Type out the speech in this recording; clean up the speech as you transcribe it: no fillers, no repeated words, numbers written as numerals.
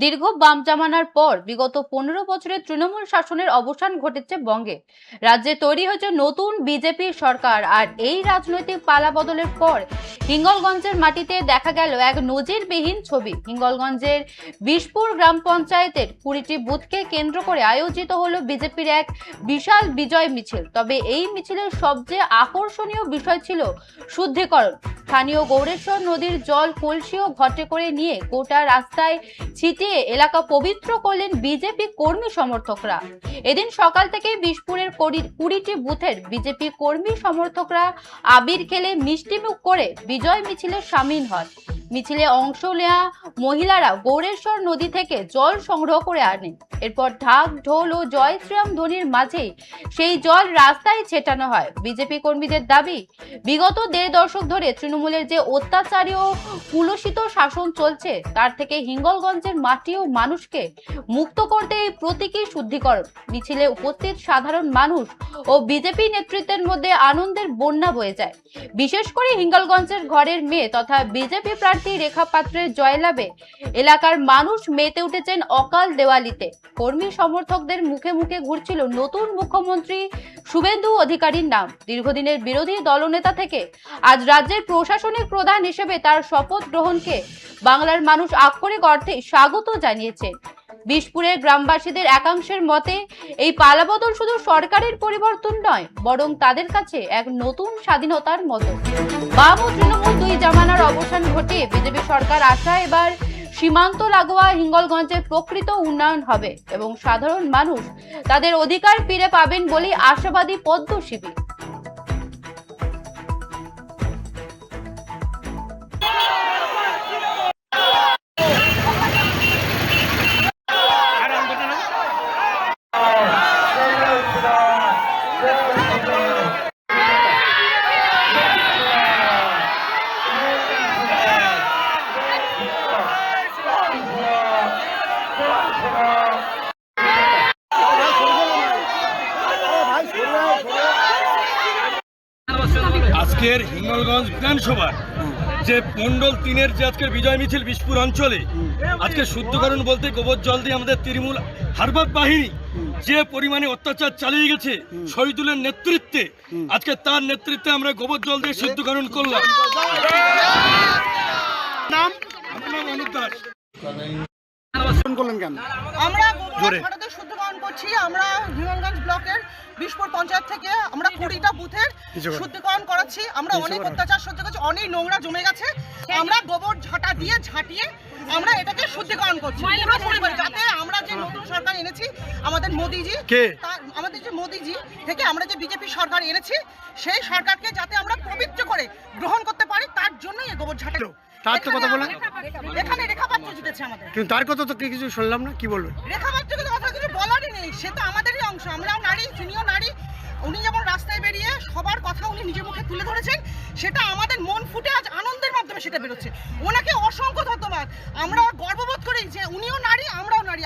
দীর্ঘ বাম জামানার পর বিগত 15 বছরের তৃণমূল শাসনের অবসান ঘটেছে বঙ্গে। রাজ্যে তৈরি হয়েছে নতুন বিজেপি সরকার, আর এই রাজনৈতিক পালাবদলের পর হিঙ্গলগঞ্জের মাটিতে দেখা গেল এক নজিরবিহীন ছবি। হিঙ্গলগঞ্জের বিশপুর গ্রাম পঞ্চায়েতের 20টি বুথকে কেন্দ্র করে আয়োজিত হলো বিজেপির এক বিশাল বিজয় মিছিল। তবে এই মিছিলের সবচেয়ে আকর্ষণীয় বিষয় ছিল শুদ্ধিকরণ। স্থানীয় গৌরেশ্বর নদীর জল কলসি ও ঘটে করে নিয়ে গোটা রাস্তায় ছিটিয়ে এলাকা পবিত্র করলেন বিজেপি কর্মী সমর্থকরা। এদিন সকাল থেকে বিশপুরের 20টি বুথের বিজেপি কর্মী সমর্থকরা আবির খেলে মিষ্টিমুখ করে বিজয় মিছিলে সামিল হন। মিছিলে অংশ নেওয়া মহিলারা গৌরেশ্বর নদী থেকে জল সংগ্রহ করে আনেন। এরপর ঢাক ঢোল ও জয় শ্রীরাম ধ্বনির মাঝেই সেই জল রাস্তায় ছেটানো হয়। বিজেপি কর্মীদের দাবি, বিগত 1.5 দশক ধরে তৃণমূলের যে অত্যাচারী ও কুলসিত শাসন চলছে, তার থেকে হিঙ্গলগঞ্জের মাটি ও মানুষকে মুক্ত করতে এই প্রতীকী শুদ্ধিকরণ। মিছিলে উপস্থিত সাধারণ মানুষ ও বিজেপি নেতৃত্বের মধ্যে আনন্দের বন্যা বয়ে যায়। বিশেষ করে হিঙ্গলগঞ্জের ঘরের মেয়ে তথা বিজেপি প্রার্থী রেখা পাত্রের জয়লাভে এলাকার মানুষ মেতে উঠেছেন অকাল দেওয়ালিতে। কর্মী সমর্থকদের মুখে মুখে ঘুরছিল নতুন মুখ্যমন্ত্রী শুভেন্দু অধিকারীর নাম। দীর্ঘদিনের বিরোধী দলনেতা থেকে আজ রাজ্যের প্রশাসনিক প্রধান হিসেবে তার শপথ গ্রহণকে বাংলার মানুষ আক্ষরিক অর্থে স্বাগত জানিয়েছে। বিশপুরের গ্রামবাসীদের একাংশের মতে এই পালাবদল শুধু সরকারের পরিবর্তন নয়, বরং তাদের কাছে এক নতুন স্বাধীনতার মতো। বাম ও তৃণমূল দুই জামানার অবসান ঘটে বিজেপি সরকার আসা এবার সীমান্ত লাগোয়া হিঙ্গলগঞ্জের প্রকৃত উন্নয়ন হবে এবং সাধারণ মানুষ তাদের অধিকার ফিরে পাবেন বলে আশাবাদী পদ্ম শিবির। আজকের হিঙ্গলগঞ্জ বিধানসভার যে মন্ডল 3-এর যে আজকের বিজয় মিছিল বিশপুর অঞ্চলে আজকে শুদ্ধকরণ বলতে গোবর জল দিয়ে আমাদের তৃণমূল হারবাদ বাহিনী যে পরিমাণে অত্যাচার চালিয়ে গেছে শহীদুলের নেতৃত্বে, আজকে তার নেতৃত্বে আমরা গোবর জল দিয়ে শুদ্ধকরণ করলাম। নাম অনুপ দাস। আমরা শুদ্ধকরণ করছি। আমরা হিঙ্গলগঞ্জ ব্লকের বিশপুর পঞ্চায়েত থেকে আমরা 20টা বুথের শুদ্ধকরণ করাচ্ছি। আমরা অনেক অত্যাচার সহ্য করছি, অনেক নোংরা জমে গেছে। আমরা গোবর ঝাঁটা দিয়ে ঝাঁটিয়ে আমরা এটাকে শুদ্ধকরণ করছি যাতে আমরা যে নতুন সরকার এনেছি আমাদের মোদিজি থেকে আমরা যে বিজেপি সরকার এনেছি সেই সরকারকে যাতে আমরা পবিত্র করে গ্রহণ করতে পারি, তার জন্যই এই গোবর ঝাঁটা। তার তো কথা বলেন, এখানে রেখা পাত্র জিতেছে আমাদের, কিন্তু তার কথা তো কিছু শুনলাম না, কি বলবেন? রেখা পাত্রকে তো কথা কিছু বলারই নেই, সে তো আমাদেরই অংশ। আমরাও নারী, তিনিও নারী। উনি যেমন রাস্তায় বেরিয়ে সবার কথা উনি নিজের মুখে তুলে ধরেছেন, সেটা আমাদের মন ফুটে আজ আনন্দের মাধ্যমে সেটা বেরোচ্ছে। ওনাকে অসংখ্য ধন্যবাদ। আমরা গর্ববোধ করি যে উনিও নারী, আমরাও নারী।